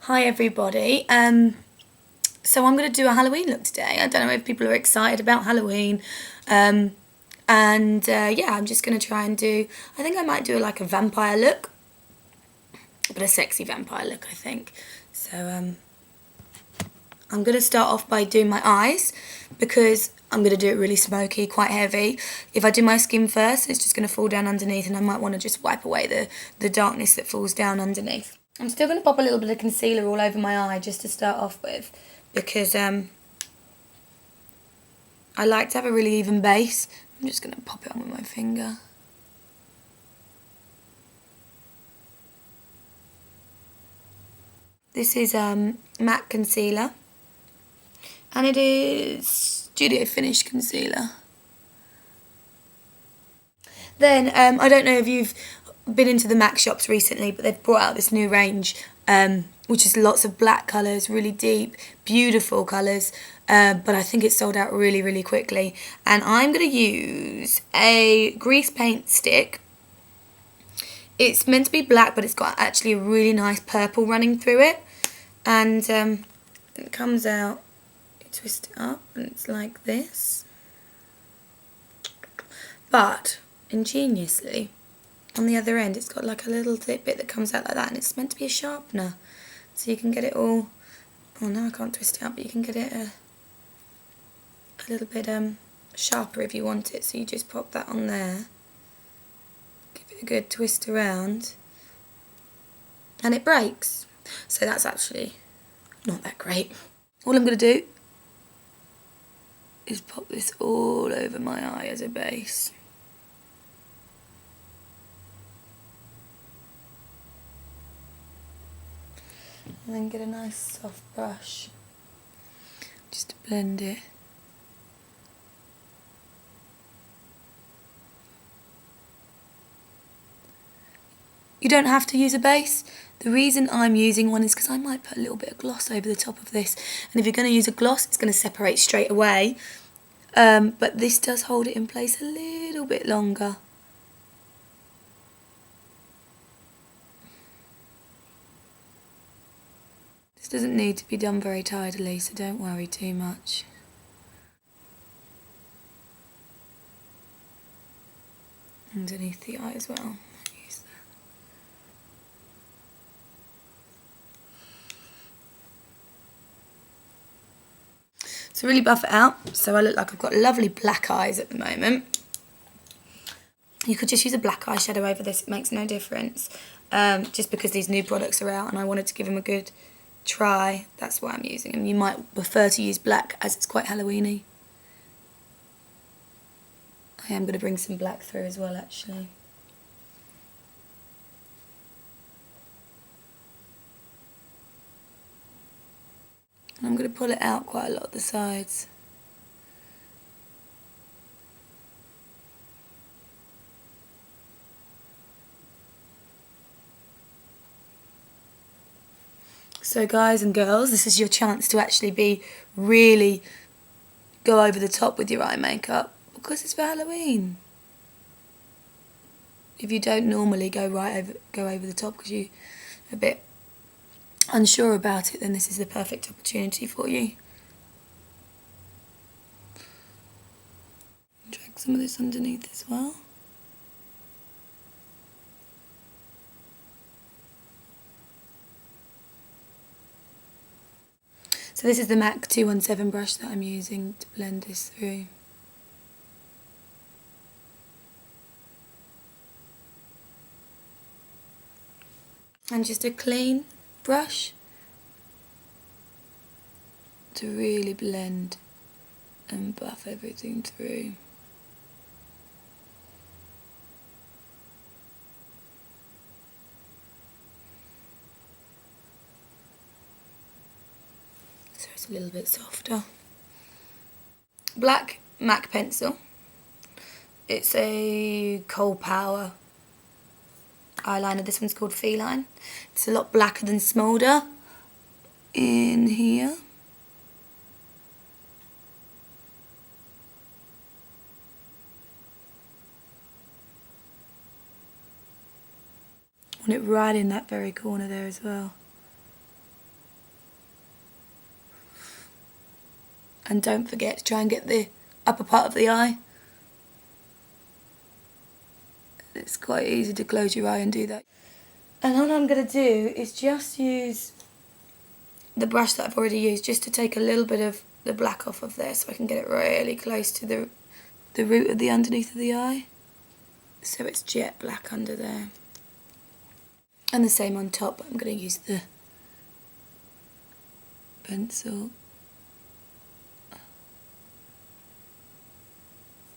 Hi everybody. So I'm going to do a Halloween look today. I don't know if people are excited about Halloween. Yeah, I'm just going to try and I think I might do like a vampire look, but a sexy vampire look, I think. So I'm going to start off by doing my eyes because I'm going to do it really smoky, quite heavy. If I do my skin first, it's just going to fall down underneath, and I might want to just wipe away the darkness that falls down underneath. I'm still going to pop a little bit of concealer all over my eye just to start off with because I like to have a really even base. I'm just going to pop it on with my finger. This is matte concealer, and it is Studio Finish concealer. Then I don't know if you've been into the MAC shops recently, but they've brought out this new range, which is lots of black colours, really deep, beautiful colours, but I think it's sold out really, really quickly. And I'm going to use a grease paint stick. It's meant to be black, but it's got actually a really nice purple running through it. And it comes out, you twist it up, and it's like this. But, ingeniously, on the other end, it's got like a little bit that comes out like that, and it's meant to be a sharpener. So you can get it all, oh no, I can't twist it up, but you can get it a little bit sharper if you want it. So you just pop that on there, give it a good twist around, and it breaks. So that's actually not that great. All I'm going to do is pop this all over my eye as a base. And then get a nice soft brush just to blend it. You don't have to use a base. The reason I'm using one is because I might put a little bit of gloss over the top of this. And if you're going to use a gloss, it's going to separate straight away. But this does hold it in place a little bit longer. This doesn't need to be done very tidily, so don't worry too much. Underneath the eye as well. Use that. So really buff it out, so I look like I've got lovely black eyes at the moment. You could just use a black eyeshadow over this, it makes no difference. Just because these new products are out and I wanted to give them a good try, that's why I'm using them. You might prefer to use black as it's quite Halloween-y. I am going to bring some black through as well, actually. And I'm going to pull it out quite a lot at the sides. So guys and girls, this is your chance to actually really go over the top with your eye makeup because it's for Halloween. If you don't normally go over the top because you're a bit unsure about it, then this is the perfect opportunity for you. Drag some of this underneath as well. So this is the MAC 217 brush that I'm using to blend this through. And just a clean brush to really blend and buff everything through. So it's a little bit softer. Black MAC pencil. It's a Kohl Power eyeliner. This one's called Feline. It's a lot blacker than Smolder in here. I want it right in that very corner there as well. And don't forget to try and get the upper part of the eye. It's quite easy to close your eye and do that. And all I'm going to do is just use the brush that I've already used just to take a little bit of the black off of there so I can get it really close to the root of the underneath of the eye. So it's jet black under there. And the same on top. I'm going to use the pencil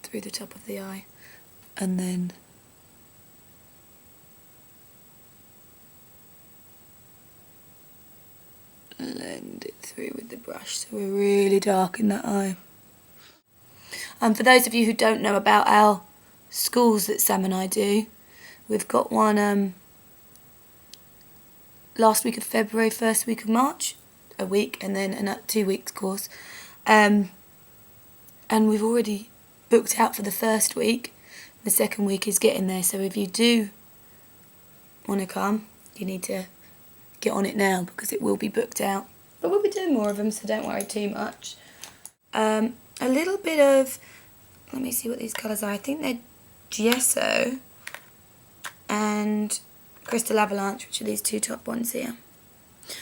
through the top of the eye and then blend it through with the brush so we're really dark in that eye. And for those of you who don't know about our schools that Sam and I do, we've got one last week of February, first week of March, a week, and then a 2 weeks course. And we've already booked out for the first week. The second week is getting there, so if you do want to come, you need to get on it now because it will be booked out. But we'll be doing more of them, so don't worry too much. A little bit of, let me see what these colours are. I think they're Gesso and Crystal Avalanche, which are these two top ones here.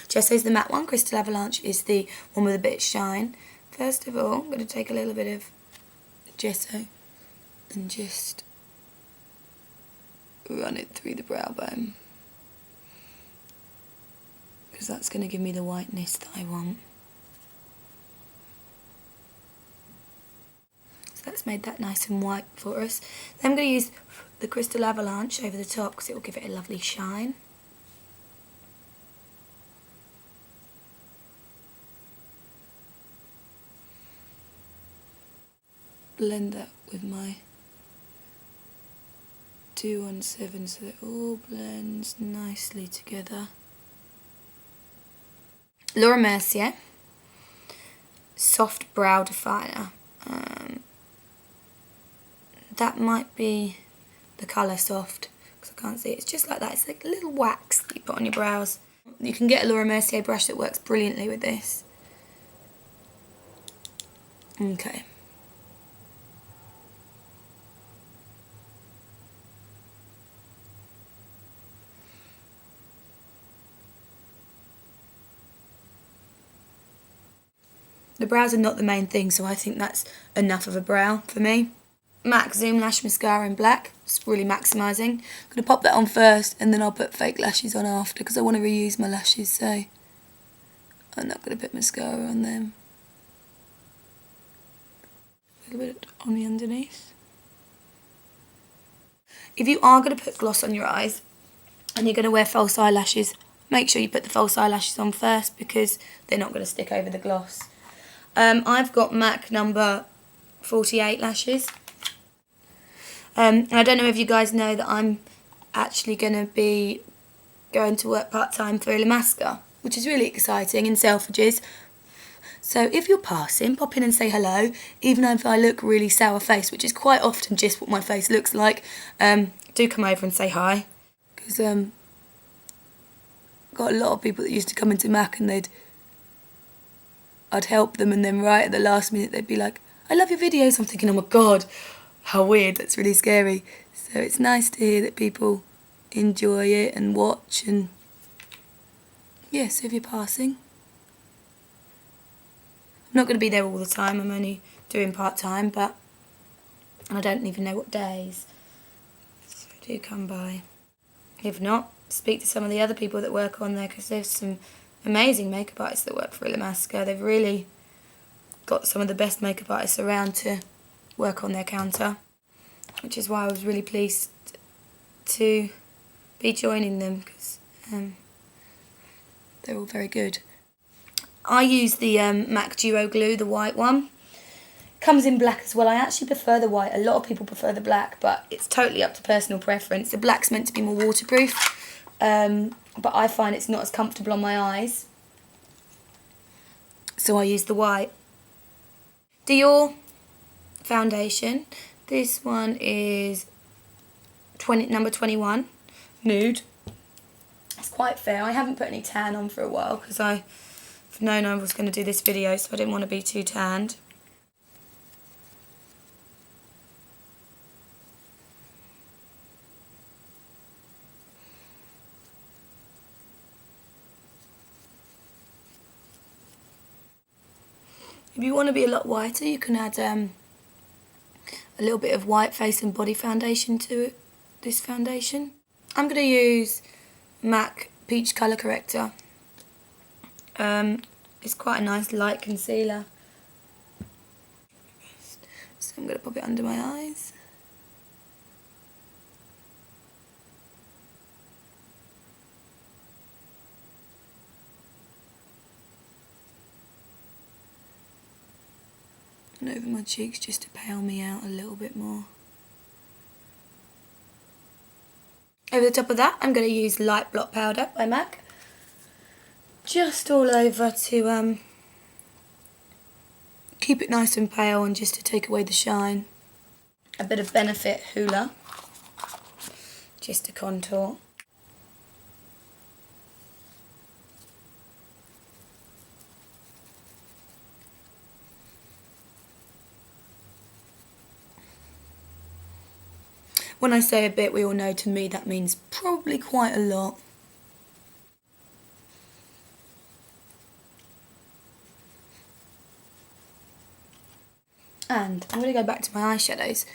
Gesso is the matte one, Crystal Avalanche is the one with a bit of shine. First of all, I'm going to take a little bit of Gesso and just run it through the brow bone, because that's going to give me the whiteness that I want. So that's made that nice and white for us. Then I'm going to use the Crystal Avalanche over the top because it will give it a lovely shine. Blend that with my 217 so it all blends nicely together. Laura Mercier Soft Brow Definer. That might be the colour Soft, because I can't see it. It's just like that. It's like a little wax that you put on your brows. You can get a Laura Mercier brush that works brilliantly with this. Okay. The brows are not the main thing, so I think that's enough of a brow for me. MAC Zoom Lash Mascara in black. It's really maximising. I'm going to pop that on first and then I'll put fake lashes on after because I want to reuse my lashes, so I'm not going to put mascara on them. A little bit on the underneath. If you are going to put gloss on your eyes and you're going to wear false eyelashes, make sure you put the false eyelashes on first because they're not going to stick over the gloss. I've got MAC number 48 lashes. And I don't know if you guys know that I'm actually going to be going to work part-time for Illamasqua, which is really exciting, in Selfridges. So if you're passing, pop in and say hello, even if I look really sour-faced, which is quite often just what my face looks like. Do come over and say hi, because got a lot of people that used to come into MAC and I'd help them, and then right at the last minute they'd be like, I love your videos. I'm thinking, oh my God, how weird, that's really scary. So it's nice to hear that people enjoy it and watch, and yeah, so if you're passing. I'm not going to be there all the time, I'm only doing part-time, and I don't even know what days. So do come by. If not, speak to some of the other people that work on there, because there's some amazing makeup artists that work for Illamasqua. They've really got some of the best makeup artists around to work on their counter, which is why I was really pleased to be joining them, because they're all very good. I use the MAC Duo Glue, the white one. Comes in black as well. I actually prefer the white. A lot of people prefer the black, but it's totally up to personal preference. The black's meant to be more waterproof, but I find it's not as comfortable on my eyes, so I use the white. Dior foundation. This one is number 21, nude. It's quite fair. I haven't put any tan on for a while because I I've known I was going to do this video, so I didn't want to be too tanned. If you want to be a lot whiter, you can add a little bit of white face and body foundation to this foundation. I'm going to use MAC Peach Colour Corrector. It's quite a nice light concealer. So I'm going to pop it under my eyes. And over my cheeks just to pale me out a little bit more. Over the top of that, I'm going to use Light Blot Powder by MAC. Just all over to keep it nice and pale and just to take away the shine. A bit of Benefit Hoola, just to contour. When I say a bit, we all know to me that means probably quite a lot. And I'm going to go back to my eyeshadows,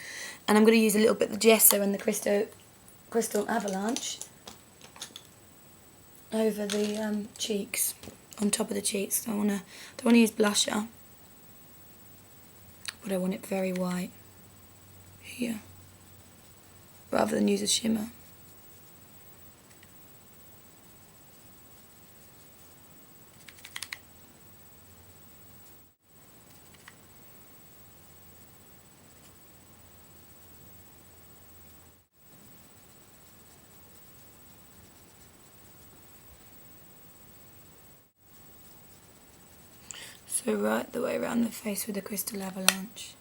and I'm going to use a little bit of the Gesso and the Crystal Avalanche over the cheeks, on top of the cheeks. So I don't want to use blusher, but I want it very white here, rather than use a shimmer. So right the way around the face with the Crystal Avalanche.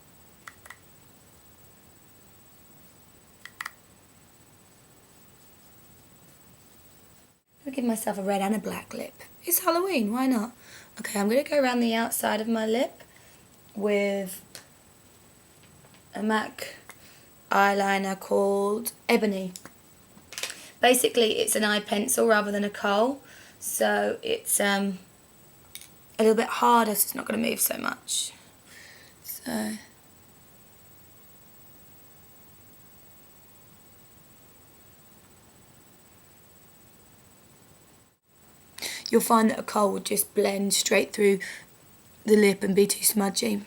I'll give myself a red and a black lip. It's Halloween, why not? Okay, I'm going to go around the outside of my lip with a MAC eyeliner called Ebony. Basically, it's an eye pencil rather than a kohl, so it's a little bit harder, so it's not going to move so much. So you'll find that a kohl would just blend straight through the lip and be too smudgy.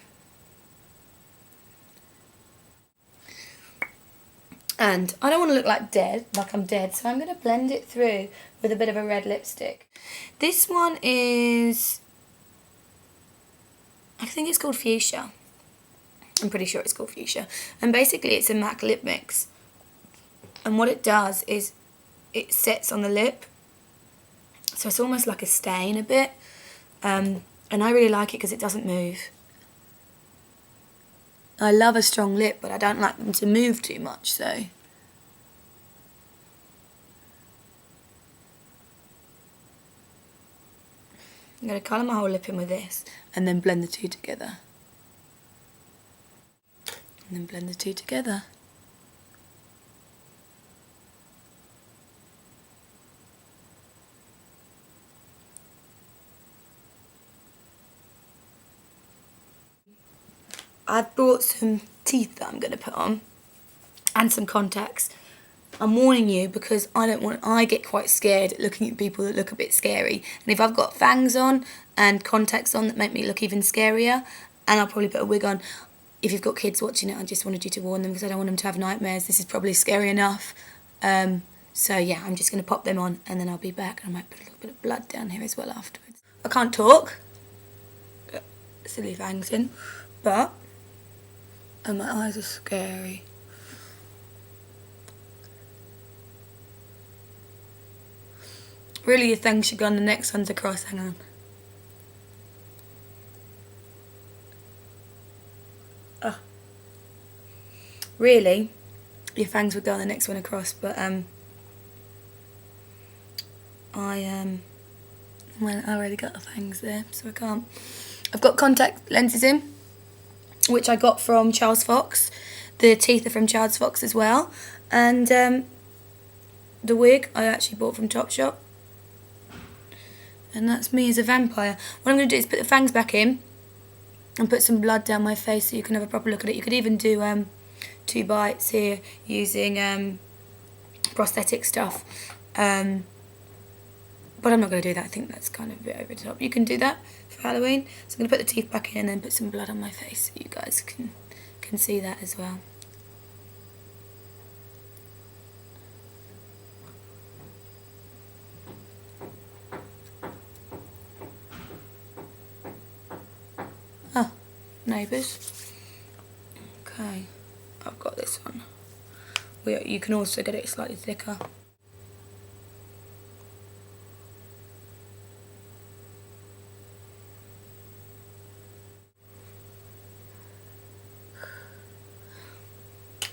And I don't want to look like I'm dead, so I'm going to blend it through with a bit of a red lipstick. This one is, I think it's called Fuchsia. I'm pretty sure it's called Fuchsia. And basically it's a MAC lip mix. And what it does is it sets on the lip. So it's almost like a stain a bit. And I really like it because it doesn't move. I love a strong lip, but I don't like them to move too much, so. I'm going to colour my whole lip in with this and then blend the two together. And then blend the two together. I've brought some teeth that I'm going to put on and some contacts. I'm warning you because I get quite scared looking at people that look a bit scary. And if I've got fangs on and contacts on that make me look even scarier, and I'll probably put a wig on. If you've got kids watching it, I just wanted you to warn them because I don't want them to have nightmares. This is probably scary enough. So yeah, I'm just going to pop them on and then I'll be back. I might put a little bit of blood down here as well afterwards. I can't talk. Got silly fangs in. But, and my eyes are scary. Really, your thing should go on the next one to cross. Hang on. Oh. Really, your fangs would go on the next one across, but I Well, I already got the fangs there, so I can't. I've got contact lenses in, which I got from Charles Fox. The teeth are from Charles Fox as well. And the wig I actually bought from Topshop. And that's me as a vampire. What I'm going to do is put the fangs back in and put some blood down my face so you can have a proper look at it. You could even do 2 bites here using prosthetic stuff. But I'm not going to do that. I think that's kind of a bit over the top. You can do that for Halloween. So I'm going to put the teeth back in and then put some blood on my face so you guys can see that as well. Oh, neighbours. Okay, I've got this one. You can also get it slightly thicker.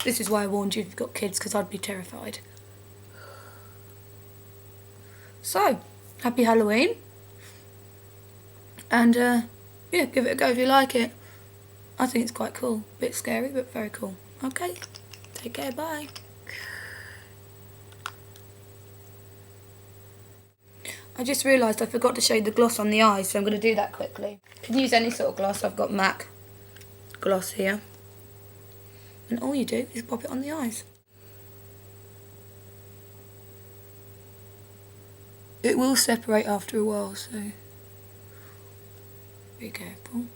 This is why I warned you if you've got kids, because I'd be terrified. So, happy Halloween. And yeah, give it a go if you like it. I think it's quite cool. Bit scary, but very cool. Okay, take care, bye. I just realised I forgot to show you the gloss on the eyes, so I'm going to do that quickly. You can use any sort of gloss. I've got MAC gloss here. And all you do is pop it on the eyes. It will separate after a while, so be careful.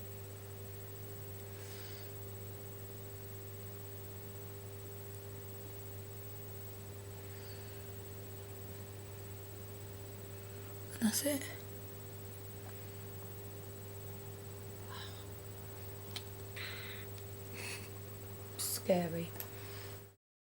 And that's it. Scary.